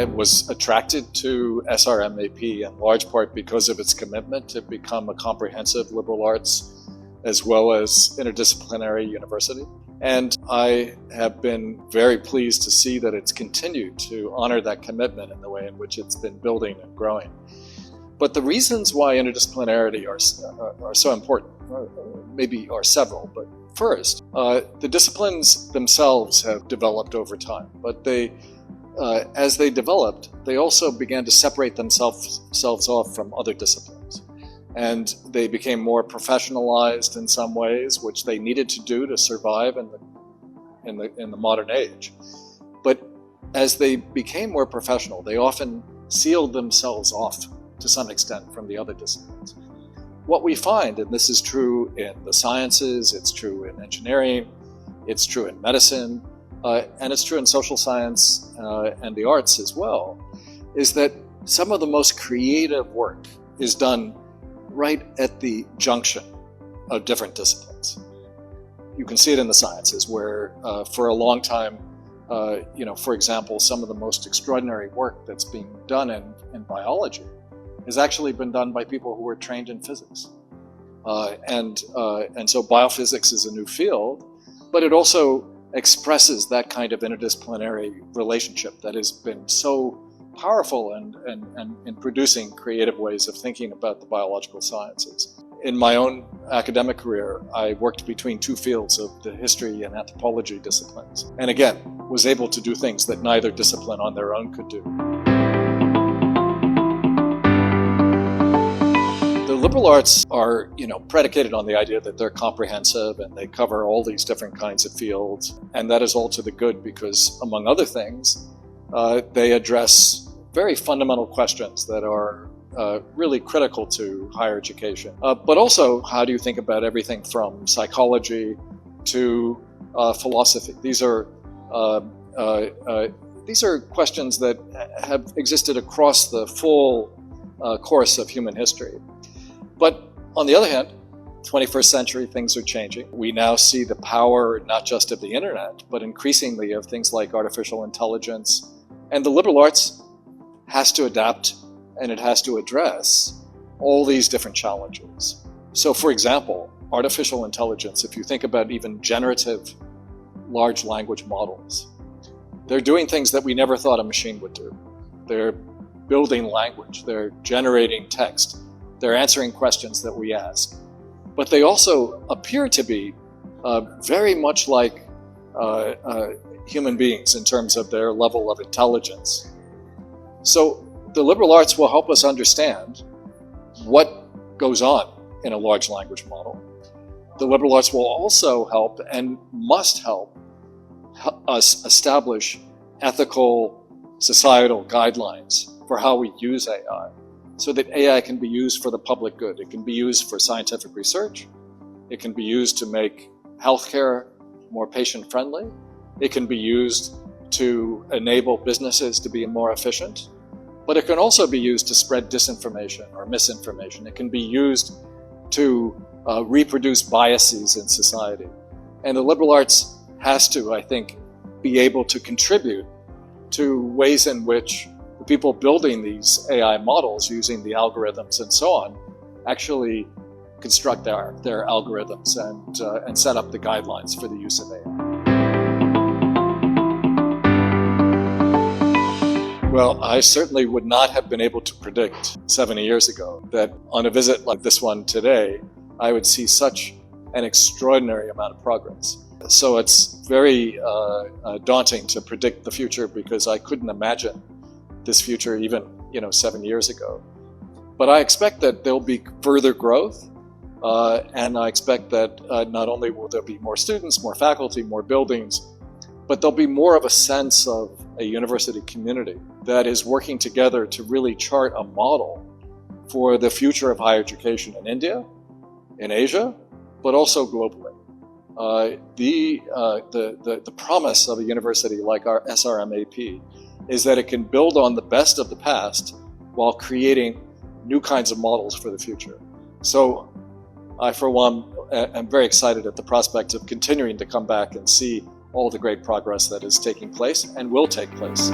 I was attracted to SRM AP in large part because of its commitment to become a comprehensive liberal arts as well as interdisciplinary university. And I have been very pleased to see that it's continued to honor that commitment in the way in which it's been building and growing. But the reasons why interdisciplinarity are so important, maybe are several, but first, the disciplines themselves have developed over time, but as they developed, they also began to separate themselves off from other disciplines. And they became more professionalized in some ways, which they needed to do to survive in the modern age. But as they became more professional, they often sealed themselves off to some extent from the other disciplines. What we find, and this is true in the sciences, it's true in engineering, it's true in medicine, and it's true in social science and the arts as well, is that some of the most creative work is done right at the junction of different disciplines. You can see it in the sciences where for a long time, for example, some of the most extraordinary work that's being done in biology has actually been done by people who were trained in physics. And so biophysics is a new field, but it also expresses that kind of interdisciplinary relationship that has been so powerful in producing creative ways of thinking about the biological sciences. In my own academic career, I worked between two fields of the history and anthropology disciplines, and again, was able to do things that neither discipline on their own could do. The liberal arts are, predicated on the idea that they're comprehensive and they cover all these different kinds of fields, and that is all to the good because, among other things, they address very fundamental questions that are really critical to higher education. But also, how do you think about everything from psychology to philosophy? These are questions that have existed across the full course of human history. But on the other hand, 21st century, things are changing. We now see the power not just of the internet, but increasingly of things like artificial intelligence. And the liberal arts has to adapt and it has to address all these different challenges. So for example, artificial intelligence, if you think about even generative large language models, they're doing things that we never thought a machine would do. They're building language, they're generating text, they're answering questions that we ask. But they also appear to be very much like human beings in terms of their level of intelligence. So the liberal arts will help us understand what goes on in a large language model. The liberal arts will also help and must help us establish ethical, societal guidelines for how we use AI, so that AI can be used for the public good. It can be used for scientific research. It can be used to make healthcare more patient-friendly. It can be used to enable businesses to be more efficient. But it can also be used to spread disinformation or misinformation. It can be used to reproduce biases in society. And the liberal arts has to, I think, be able to contribute to ways in which the people building these AI models using the algorithms and so on actually construct their algorithms and set up the guidelines for the use of AI. Well, I certainly would not have been able to predict 70 years ago that on a visit like this one today, I would see such an extraordinary amount of progress. So it's very daunting to predict the future because I couldn't imagine this future even 7 years ago. But I expect that there'll be further growth, and I expect that not only will there be more students, more faculty, more buildings, but there'll be more of a sense of a university community that is working together to really chart a model for the future of higher education in India, in Asia, but also globally. The promise of a university like our SRM AP is that it can build on the best of the past while creating new kinds of models for the future. So I, for one, am very excited at the prospect of continuing to come back and see all the great progress that is taking place and will take place.